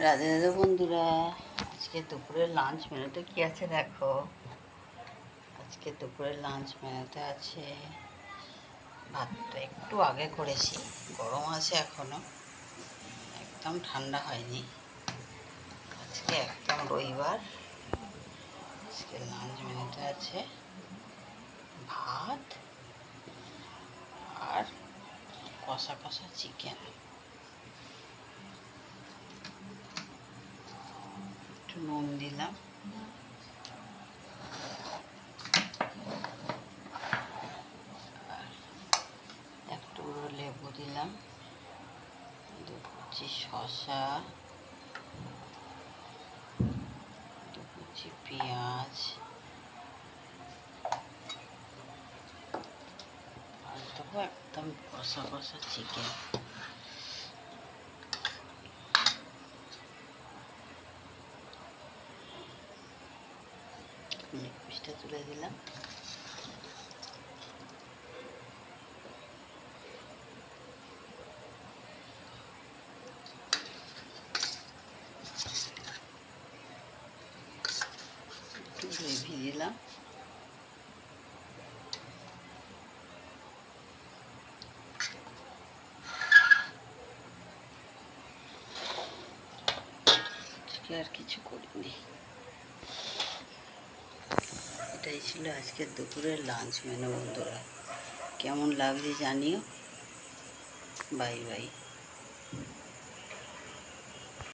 রাধে রাধে বন্ধুরা, আজকে দুপুরের লাঞ্চ মেনুতে কি আছে দেখো। আজকে দুপুরের লাঞ্চ মেনুতে আছে, ভাতটা একটু আগে করেছি, গরম আছে এখনো, একদম ঠান্ডা হয়নি। আজকে একদম রবিবার। আজকে লাঞ্চ মেনুতে আছে ভাত আর কষা কষা চিকেন। একটু নুন দিলাম, একটু লেবু দিলাম, 2 কুচি শসা, 2 কুচি পেঁয়াজ, আর দেবো একদম কষা কষা চিকেন। লেগ পিসটা তুলে দিলাম। একটু গ্রেভি দিলাম। আর কিছু করিনি। এটাই ছিল আজকের দুপুরের লাঞ্চ মেনু বন্ধুরা। কেমন লাগছে জানিও। Bye bye.